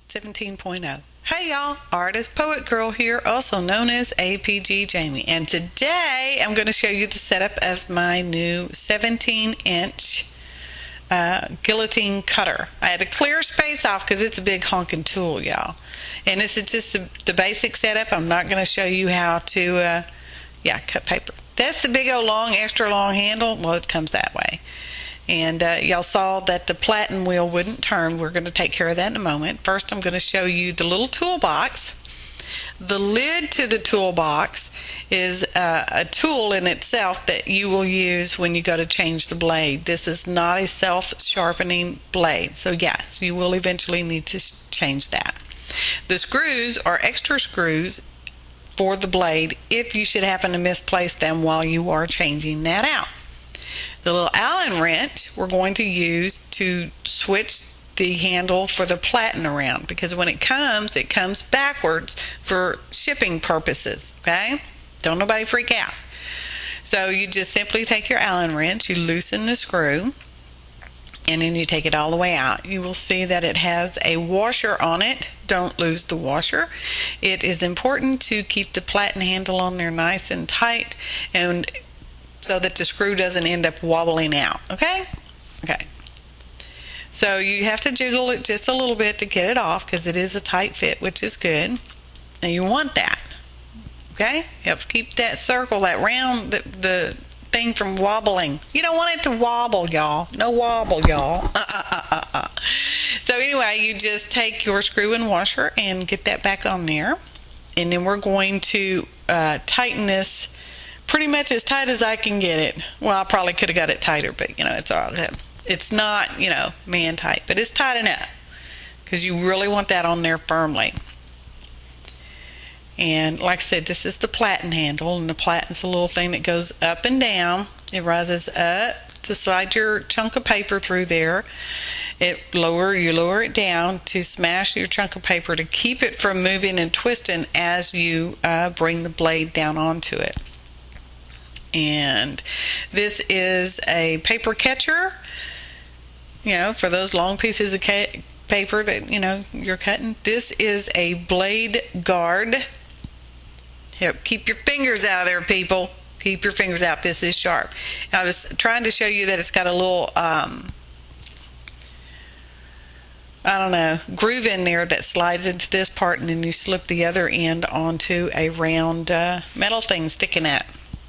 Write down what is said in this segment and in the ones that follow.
17.0. Hey y'all, Artist Poet Girl here, also known as APG Jamie. And today I'm going to show you the setup of my new 17-inch guillotine cutter. I had to clear space off because it's a big honking tool, y'all. And this is just the basic setup. I'm not going to show you how to cut paper. That's the big old long, extra long handle. Well, it comes that way. And y'all saw that the platen wheel wouldn't turn. We're going to take care of that in a moment. First, I'm going to show you the little toolbox. The lid to the toolbox is a tool in itself that you will use when you go to change the blade. This is not a self-sharpening blade. So yes, you will eventually need to change that. The screws are extra screws for the blade if you should happen to misplace them while you are changing that out. The little Allen wrench we're going to use to switch the handle for the platen around, because when it comes backwards for shipping purposes, okay? Don't nobody freak out. So you just simply take your Allen wrench, you loosen the screw, and then you take it all the way out. You will see that it has a washer on it. Don't lose the washer. It is important to keep the platen handle on there nice and tight, and so that the screw doesn't end up wobbling out, okay? Okay. So you have to jiggle it just a little bit to get it off because it is a tight fit, which is good. And you want that, okay? Helps keep that circle, that round, the thing from wobbling. You don't want it to wobble, y'all. No wobble, y'all. So anyway, you just take your screw and washer and get that back on there. And then we're going to tighten this pretty much as tight as I can get it. Well, I probably could have got it tighter, but it's all good. It's not, man tight, but it's tight enough because you really want that on there firmly. And like I said, this is the platen handle, and the platen's a little thing that goes up and down. It rises up to slide your chunk of paper through there. You lower it down to smash your chunk of paper to keep it from moving and twisting as you bring the blade down onto it. And this is a paper catcher, for those long pieces of paper that you're cutting. This is a blade guard. Keep your fingers out of there, people. Keep your fingers out. This is sharp. I was trying to show you that it's got a little groove in there that slides into this part, and then you slip the other end onto a round metal thing sticking out.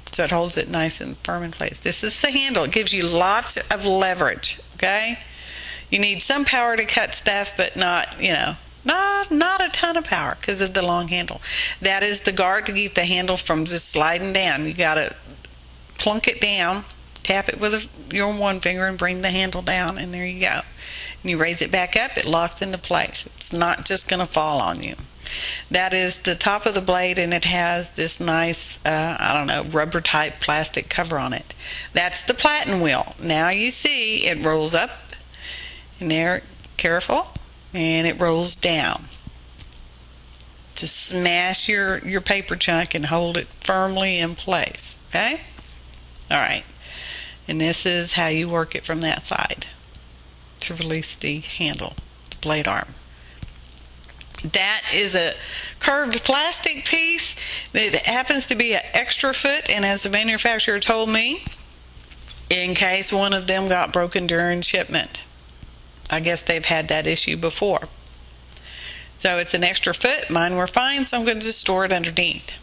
So it holds it nice and firm in place. This is the handle. It gives you lots of leverage, okay? You need some power to cut stuff, but not a ton of power because of the long handle. That is the guard to keep the handle from just sliding down. You got to plunk it down, tap it with your one finger and bring the handle down, and there you go. And you raise it back up, it locks into place. It's not just going to fall on you. That is the top of the blade, and it has this nice, rubber type plastic cover on it. That's the platen wheel. Now you see it rolls up, and there, careful, and it rolls down to smash your paper chunk and hold it firmly in place, okay? All right, and this is how you work it from that side to release the handle, the blade arm. That is a curved plastic piece. It happens to be an extra foot, and as the manufacturer told me, in case one of them got broken during shipment. I guess they've had that issue before. So it's an extra foot. Mine were fine, so I'm going to just store it underneath.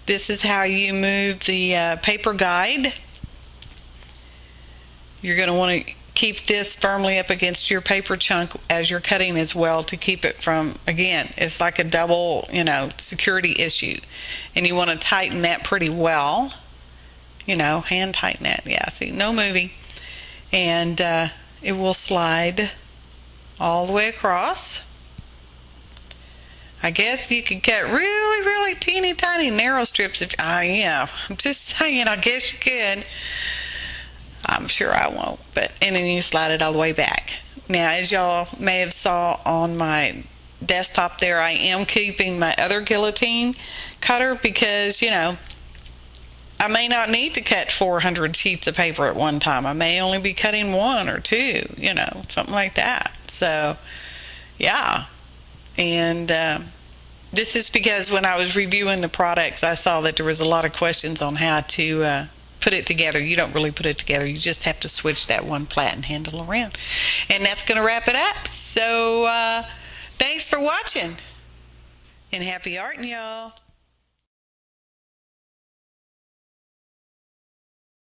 This is how you move the paper guide. You're going to want to keep this firmly up against your paper chunk as you're cutting as well to keep it from, again, it's like a double, security issue. And you want to tighten that pretty well. Hand tighten that. Yeah, see, no moving. And it will slide all the way across. I guess you could cut really, really teeny tiny narrow strips if, I'm just saying, I guess you could. I'm sure I won't, and then you slide it all the way back. Now, as y'all may have saw on my desktop there, I am keeping my other guillotine cutter because, I may not need to cut 400 sheets of paper at one time. I may only be cutting one or two, something like that. So, yeah, And this is because when I was reviewing the products, I saw that there was a lot of questions on how to put it together. You don't really put it together. You just have to switch that one platen handle around. And that's going to wrap it up. So thanks for watching. And happy arting, y'all.